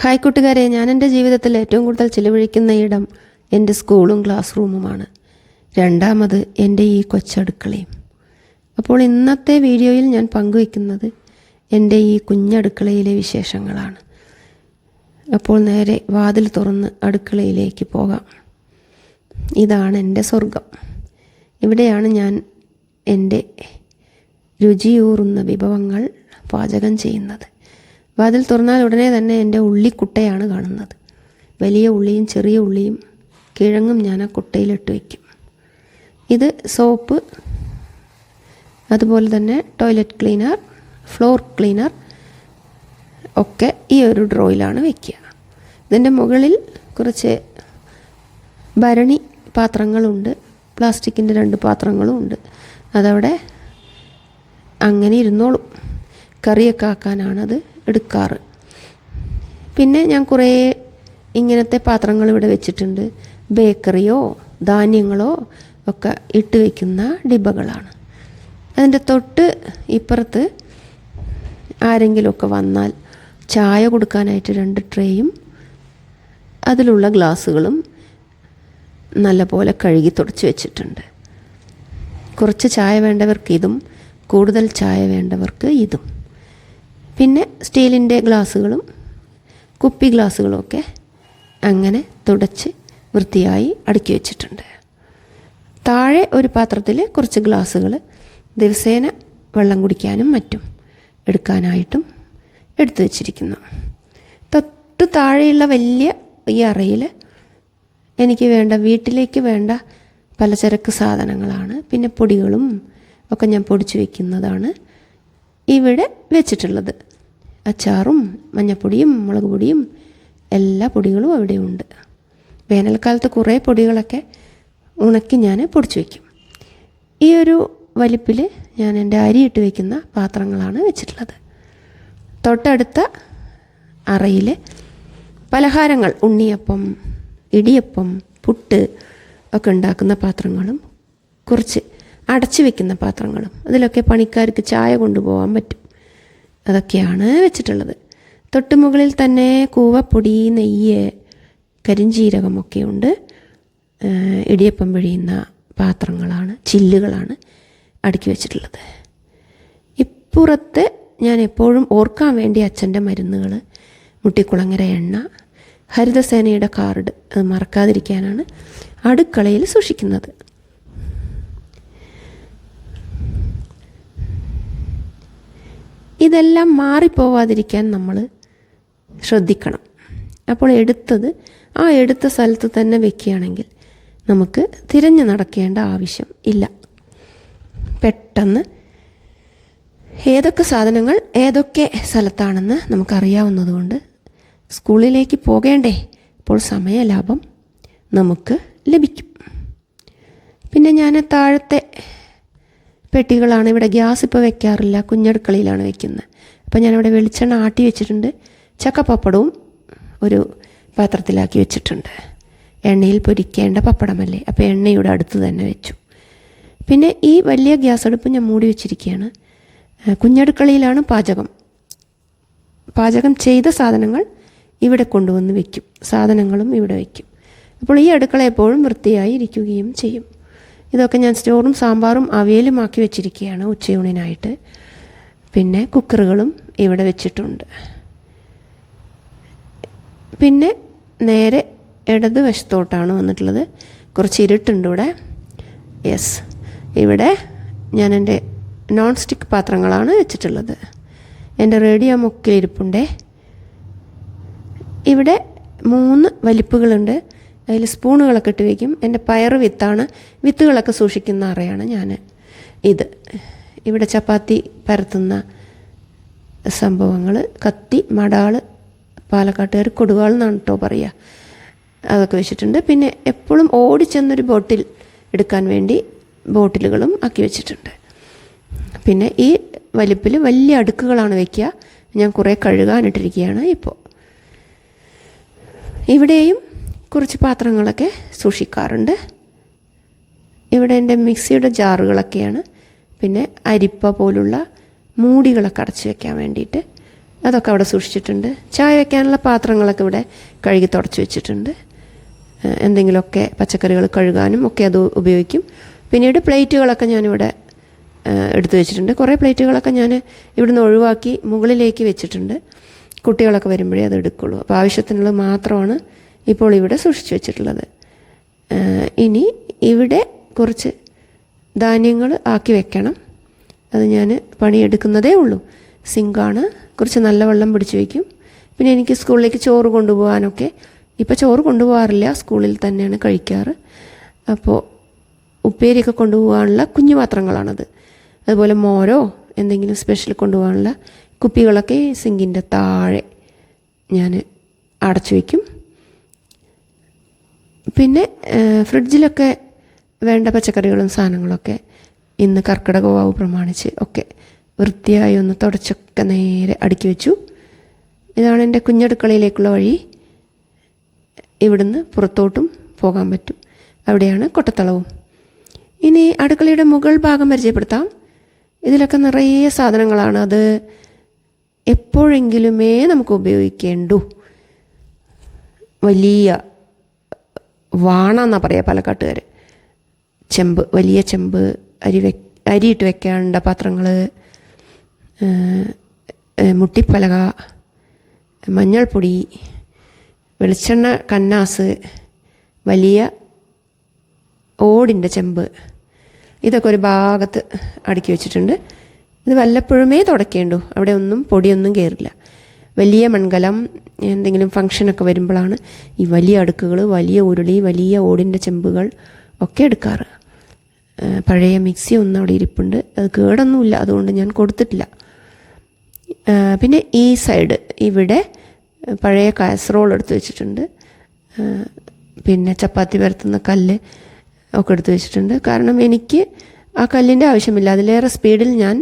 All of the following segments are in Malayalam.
ഹായ് കൂട്ടുകാരെ, ഞാൻ എൻ്റെ ജീവിതത്തിൽ ഏറ്റവും കൂടുതൽ ചിലവഴിക്കുന്ന ഇടം എൻ്റെ സ്കൂളും ക്ലാസ് റൂമുമാണ്. രണ്ടാമത് എൻ്റെ ഈ കൊച്ചടുക്കളയും. അപ്പോൾ ഇന്നത്തെ വീഡിയോയിൽ ഞാൻ പങ്കുവയ്ക്കുന്നത് എൻ്റെ ഈ കുഞ്ഞടുക്കളയിലെ വിശേഷങ്ങളാണ്. അപ്പോൾ നേരെ വാതിൽ തുറന്ന് അടുക്കളയിലേക്ക് പോകാം. ഇതാണ് എൻ്റെ സ്വർഗം. ഇവിടെയാണ് ഞാൻ എൻ്റെ രുചിയൂറുന്ന വിഭവങ്ങൾ പാചകം ചെയ്യുന്നത്. വാതിൽ തുറന്നാൽ ഉടനെ തന്നെ എൻ്റെ ഉള്ളിക്കുട്ടയാണ് കാണുന്നത്. വലിയ ഉള്ളിയും ചെറിയ ഉള്ളിയും കിഴങ്ങും ഞാൻ ആ കുട്ടയിലിട്ട് വയ്ക്കും. ഇത് സോപ്പ്, അതുപോലെ തന്നെ ടോയ്ലറ്റ് ക്ലീനർ, ഫ്ലോർ ക്ലീനർ ഒക്കെ ഈ ഒരു ഡ്രോയിലാണ് വയ്ക്കുക. ഇതിൻ്റെ മുകളിൽ കുറച്ച് ഭരണി പാത്രങ്ങളുണ്ട്, പ്ലാസ്റ്റിക്കിൻ്റെ 2 പാത്രങ്ങളും ഉണ്ട്. അതവിടെ അങ്ങനെ ഇരുന്നോളും. കറിയൊക്കെ ആക്കാനാണത് എടുക്കാറ്. പിന്നെ ഞാൻ കുറേ ഇങ്ങനത്തെ പാത്രങ്ങൾ ഇവിടെ വെച്ചിട്ടുണ്ട്. ബേക്കറിയോ ധാന്യങ്ങളോ ഒക്കെ ഇട്ട് വയ്ക്കുന്ന ഡിബകളാണ്. അതിൻ്റെ തൊട്ട് ഇപ്പുറത്ത് ആരെങ്കിലുമൊക്കെ വന്നാൽ ചായ കൊടുക്കാനായിട്ട് 2 ട്രേയും അതിലുള്ള ഗ്ലാസ്സുകളും നല്ലപോലെ കഴുകി തുടച്ച് വെച്ചിട്ടുണ്ട്. കുറച്ച് ചായ വേണ്ടവർക്ക് ഇതും, കൂടുതൽ ചായ വേണ്ടവർക്ക് ഇതും. പിന്നെ സ്റ്റീലിൻ്റെ ഗ്ലാസ്സുകളും കുപ്പി ഗ്ലാസ്സുകളും ഒക്കെ അങ്ങനെ തുടച്ച് വൃത്തിയായി അടുക്കി വെച്ചിട്ടുണ്ട്. താഴെ ഒരു പാത്രത്തിൽ കുറച്ച് ഗ്ലാസ്സുകൾ ദിവസേന വെള്ളം കുടിക്കാനും മറ്റും എടുക്കാനായിട്ടും എടുത്തു വച്ചിരിക്കുന്നു. തൊട്ട് താഴെയുള്ള വലിയ ഈ അറയിൽ എനിക്ക് വേണ്ട, വീട്ടിലേക്ക് വേണ്ട പലചരക്ക് സാധനങ്ങളാണ്. പിന്നെ പൊടികളും ഒക്കെ ഞാൻ പൊടിച്ച് വയ്ക്കുന്നതാണ് ഇവിടെ വെച്ചിട്ടുള്ളത്. അച്ചാറും മഞ്ഞപ്പൊടിയും മുളക് പൊടിയും എല്ലാ പൊടികളും അവിടെയുണ്ട്. വേനൽക്കാലത്ത് കുറേ പൊടികളൊക്കെ ഉണക്കി ഞാൻ പൊടിച്ച് വയ്ക്കും. ഈ ഒരു വലിപ്പിൽ ഞാൻ എൻ്റെ അരിയിട്ട് വയ്ക്കുന്ന പാത്രങ്ങളാണ് വെച്ചിട്ടുള്ളത്. തൊട്ടടുത്ത അറയിൽ പലഹാരങ്ങൾ, ഉണ്ണിയപ്പം, ഇടിയപ്പം, പുട്ട് ഒക്കെ ഉണ്ടാക്കുന്ന പാത്രങ്ങളും കുറച്ച് അടച്ചു വെക്കുന്ന പാത്രങ്ങളും, അതിലൊക്കെ പണിക്കാർക്ക് ചായ കൊണ്ടുപോകാൻ പറ്റും, അതൊക്കെയാണ് വെച്ചിട്ടുള്ളത്. തൊട്ട് മുകളിൽ തന്നെ കൂവപ്പൊടി, നെയ്യ്, കരിഞ്ജീരകമൊക്കെ ഉണ്ട്. ഇടിയപ്പം പിഴിയുന്ന പാത്രങ്ങളാണ്, ചില്ലുകളാണ് അടുക്കി വെച്ചിട്ടുള്ളത്. ഇപ്പുറത്ത് ഞാൻ എപ്പോഴും ഓർക്കാൻ വേണ്ടി അച്ഛൻ്റെ മരുന്നുകൾ, മുട്ടിക്കുളങ്ങര എണ്ണ, ഹരിതസേനയുടെ കാർഡ്, അത് മറക്കാതിരിക്കാനാണ് അടുക്കളയിൽ സൂക്ഷിക്കുന്നത്. ഇതെല്ലാം മാറിപ്പോവാതിരിക്കാൻ നമ്മൾ ശ്രദ്ധിക്കണം. അപ്പോൾ എടുത്ത സ്ഥലത്ത് തന്നെ വെക്കുകയാണെങ്കിൽ നമുക്ക് തിരഞ്ഞു നടക്കേണ്ട ആവശ്യം ഇല്ല. പെട്ടെന്ന് ഏതൊക്കെ സാധനങ്ങൾ ഏതൊക്കെ സ്ഥലത്താണെന്ന് നമുക്കറിയാവുന്നതുകൊണ്ട് സ്കൂളിലേക്ക് പോകേണ്ടേ, അപ്പോൾ സമയലാഭം നമുക്ക് ലഭിക്കും. പിന്നെ ഞാൻ താഴത്തെ പെട്ടികളാണ്. ഇവിടെ ഗ്യാസ് ഇപ്പോൾ വെക്കാറില്ല, കുഞ്ഞടുക്കളയിലാണ് വെക്കുന്നത്. അപ്പോൾ ഞാനിവിടെ വെളിച്ചെണ്ണ ആട്ടി വെച്ചിട്ടുണ്ട്. ചക്കപ്പപ്പടവും ഒരു പാത്രത്തിലാക്കി വെച്ചിട്ടുണ്ട്. എണ്ണയിൽ പൊരിക്കേണ്ട പപ്പടമല്ലേ, അപ്പോൾ എണ്ണയുടെ അടുത്ത് തന്നെ വെച്ചു. പിന്നെ ഈ വലിയ ഗ്യാസ് അടുപ്പ് ഞാൻ മൂടി വെച്ചിരിക്കുകയാണ്. കുഞ്ഞടുക്കളയിലാണ് പാചകം ചെയ്ത സാധനങ്ങൾ ഇവിടെ കൊണ്ടുവന്ന് വയ്ക്കും, സാധനങ്ങളും ഇവിടെ വയ്ക്കും. അപ്പോൾ ഈ അടുക്കള എപ്പോഴും വൃത്തിയായി ഇരിക്കുകയും ചെയ്യും. ഇതൊക്കെ ഞാൻ സ്റ്റോറും സാമ്പാറും അവിയലും ആക്കി വെച്ചിരിക്കുകയാണ് ഉച്ചയൂണിനായിട്ട്. പിന്നെ കുക്കറുകളും ഇവിടെ വെച്ചിട്ടുണ്ട്. പിന്നെ നേരെ ഇടതുവശത്തോട്ടാണ് വന്നിട്ടുള്ളത്. കുറച്ച് ഇരുട്ടുണ്ട് ഇവിടെ. ഇവിടെ ഞാൻ എൻ്റെ നോൺ സ്റ്റിക്ക് പാത്രങ്ങളാണ് വെച്ചിട്ടുള്ളത്. എൻ്റെ റേഡിയോ മുക്കിലിരിപ്പുണ്ടേ. ഇവിടെ 3 വലിപ്പുകളുണ്ട്. അതിൽ സ്പൂണുകളൊക്കെ ഇട്ട് വയ്ക്കും. എൻ്റെ പയറ് വിത്തുകളൊക്കെ സൂക്ഷിക്കുന്ന അറയാണ് ഞാൻ ഇത്. ഇവിടെ ചപ്പാത്തി പരത്തുന്ന സംഭവങ്ങൾ, കത്തി, മടാൾ, പാലക്കാട്ടുകാർ കൊടുവാൾ എന്നാണ് കേട്ടോ പറയുക, അതൊക്കെ വെച്ചിട്ടുണ്ട്. പിന്നെ എപ്പോഴും ഓടിച്ചെന്നൊരു ബോട്ടിൽ എടുക്കാൻ വേണ്ടി ബോട്ടിലുകളും ആക്കി വെച്ചിട്ടുണ്ട്. പിന്നെ ഈ വലിപ്പിൽ വലിയ അടുക്കുകളാണ് വയ്ക്കുക. ഞാൻ കുറേ കഴുകാനിട്ടിരിക്കുകയാണ് ഇപ്പോൾ. ഇവിടെയും കുറച്ച് പാത്രങ്ങളൊക്കെ സൂക്ഷിക്കാറുണ്ട്. ഇവിടെ എൻ്റെ മിക്സിയുടെ ജാറുകളൊക്കെയാണ്. പിന്നെ അരിപ്പ പോലുള്ള മൂടികളൊക്കെ അടച്ചു വെക്കാൻ വേണ്ടിയിട്ട് അതൊക്കെ അവിടെ സൂക്ഷിച്ചിട്ടുണ്ട്. ചായ വയ്ക്കാനുള്ള പാത്രങ്ങളൊക്കെ ഇവിടെ കഴുകി തുടച്ച് വെച്ചിട്ടുണ്ട്. എന്തെങ്കിലുമൊക്കെ പച്ചക്കറികൾ കഴുകാനും ഒക്കെ അത് ഉപയോഗിക്കും. പിന്നീട് പ്ലേറ്റുകളൊക്കെ ഞാനിവിടെ എടുത്തു വെച്ചിട്ടുണ്ട്. കുറേ പ്ലേറ്റുകളൊക്കെ ഞാൻ ഇവിടുന്ന് ഒഴിവാക്കി മുകളിലേക്ക് വെച്ചിട്ടുണ്ട്. കുട്ടികളൊക്കെ വരുമ്പോഴേ അത് എടുക്കുള്ളൂ. അപ്പോൾ ആവശ്യത്തിനുള്ളത് മാത്രമാണ് ഇപ്പോൾ ഇവിടെ സൂക്ഷിച്ച് വെച്ചിട്ടുള്ളത്. ഇനി ഇവിടെ കുറച്ച് ധാന്യങ്ങൾ ആക്കി വെക്കണം. അത് ഞാൻ പണിയെടുക്കുന്നതേ ഉള്ളൂ. സിങ്കാണ്, കുറച്ച് നല്ല വെള്ളം പിടിച്ച് വയ്ക്കും. പിന്നെ എനിക്ക് സ്കൂളിലേക്ക് ചോറ് കൊണ്ടുപോകാനൊക്കെ, ഇപ്പോൾ ചോറ് കൊണ്ടുപോകാറില്ല, സ്കൂളിൽ തന്നെയാണ് കഴിക്കാറ്. അപ്പോൾ ഉപ്പേരിയൊക്കെ കൊണ്ടുപോകാനുള്ള കുഞ്ഞു പാത്രങ്ങളാണത്. അതുപോലെ മോരോ എന്തെങ്കിലും സ്പെഷ്യൽ കൊണ്ടുപോകാനുള്ള കുപ്പികളൊക്കെ സിങ്കിൻ്റെ താഴെ ഞാൻ അടച്ചു വയ്ക്കും. പിന്നെ ഫ്രിഡ്ജിലൊക്കെ വേണ്ട പച്ചക്കറികളും സാധനങ്ങളൊക്കെ ഇന്ന് കർക്കിടക വാവ് പ്രമാണിച്ച് ഒക്കെ വൃത്തിയായി ഒന്ന് തുടച്ചൊക്കെ നേരെ അടുക്കി വെച്ചു. ഇതാണ് എൻ്റെ കുഞ്ഞടുക്കളയിലേക്കുള്ള വഴി. ഇവിടുന്ന് പുറത്തോട്ടും പോകാൻ പറ്റും. അവിടെയാണ് കൊട്ടത്തളവും. ഇനി അടുക്കളയുടെ മുകൾ ഭാഗം പരിചയപ്പെടുത്താം. ഇതിലൊക്കെ നിറയെ സാധനങ്ങളാണ്. അത് എപ്പോഴെങ്കിലുമേ നമുക്ക് ഉപയോഗിക്കേണ്ടൂ. വലിയ വാണ എന്നാണ് പറയുക പാലക്കാട്ടുകാർ. ചെമ്പ്, വലിയ ചെമ്പ്, അരിയിട്ട് വെക്കേണ്ട പാത്രങ്ങൾ, മുട്ടിപ്പലക, മഞ്ഞൾപ്പൊടി, വെളിച്ചെണ്ണ കന്നാസ്, വലിയ ഓടിൻ്റെ ചെമ്പ്, ഇതൊക്കെ ഒരു ഭാഗത്ത് അടുക്കി വെച്ചിട്ടുണ്ട്. ഇത് വല്ലപ്പോഴുമേ തുടയ്ക്കേണ്ടൂ. അവിടെ ഒന്നും പൊടിയൊന്നും കയറില്ല. വലിയ മൺകലം, എന്തെങ്കിലും ഫംഗ്ഷനൊക്കെ വരുമ്പോഴാണ് ഈ വലിയ അടുക്കുകൾ, വലിയ ഉരുളി, വലിയ ഓടിൻ്റെ ചെമ്പുകൾ ഒക്കെ എടുക്കാറ്. പഴയ മിക്സി ഒന്നും അവിടെ ഇരിപ്പുണ്ട്. അത് കേടൊന്നുമില്ല, അതുകൊണ്ട് ഞാൻ കൊടുത്തിട്ടില്ല. പിന്നെ ഈ സൈഡ് ഇവിടെ പഴയ കാസറോൾ എടുത്ത് വെച്ചിട്ടുണ്ട്. പിന്നെ ചപ്പാത്തി പരത്തുന്ന കല്ല് ഒക്കെ എടുത്ത് വെച്ചിട്ടുണ്ട്. കാരണം എനിക്ക് ആ കല്ലിൻ്റെ ആവശ്യമില്ല. അതിലേറെ സ്പീഡിൽ ഞാൻ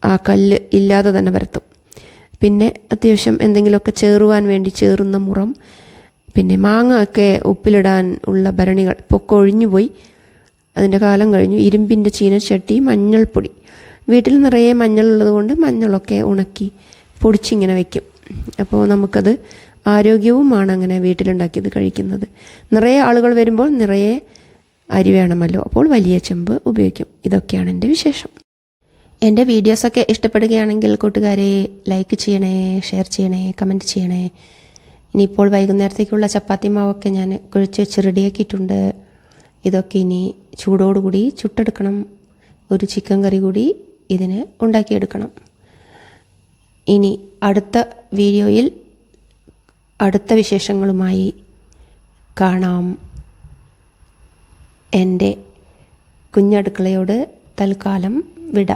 ആ കല്ല് ഇല്ലാതെ തന്നെ പരത്തും. പിന്നെ അത്യാവശ്യം എന്തെങ്കിലുമൊക്കെ ചേറുവാൻ വേണ്ടി ചേറുന്ന മുറം, പിന്നെ മാങ്ങ ഒക്കെ ഉപ്പിലിടാൻ ഉള്ള ഭരണികൾ ഇപ്പോൾ കൊഴിഞ്ഞു പോയി, അതിൻ്റെ കാലം കഴിഞ്ഞു. ഇരുമ്പിൻ്റെ ചീനച്ചട്ടി, മഞ്ഞൾപ്പൊടി, വീട്ടിൽ നിറയെ മഞ്ഞളുള്ളത് കൊണ്ട് മഞ്ഞളൊക്കെ ഉണക്കി പൊടിച്ചിങ്ങനെ വയ്ക്കും. അപ്പോൾ നമുക്കത് ആരോഗ്യവുമാണ് അങ്ങനെ വീട്ടിലുണ്ടാക്കിയത് കഴിക്കുന്നത്. നിറയെ ആളുകൾ വരുമ്പോൾ നിറയെ അരി വേണമല്ലോ, അപ്പോൾ വലിയ ചെമ്പ് ഉപയോഗിക്കും. ഇതൊക്കെയാണ് എൻ്റെ വിശേഷം. എൻ്റെ വീഡിയോസൊക്കെ ഇഷ്ടപ്പെടുകയാണെങ്കിൽ കൂട്ടുകാരെ ലൈക്ക് ചെയ്യണേ, ഷെയർ ചെയ്യണേ, കമൻറ്റ് ചെയ്യണേ. ഇനിയിപ്പോൾ വൈകുന്നേരത്തേക്കുള്ള ചപ്പാത്തി മാവൊക്കെ ഞാൻ കുഴച്ച് വെച്ച് റെഡിയാക്കിയിട്ടുണ്ട്. ഇതൊക്കെ ഇനി ചൂടോടുകൂടി ചുട്ടെടുക്കണം. ഒരു ചിക്കൻ കറി കൂടി ഇതിന് ഉണ്ടാക്കിയെടുക്കണം. ഇനി അടുത്ത വീഡിയോയിൽ അടുത്ത വിശേഷങ്ങളുമായി കാണാം. എൻ്റെ കുഞ്ഞടുക്കളയോട് തൽക്കാലം വിട.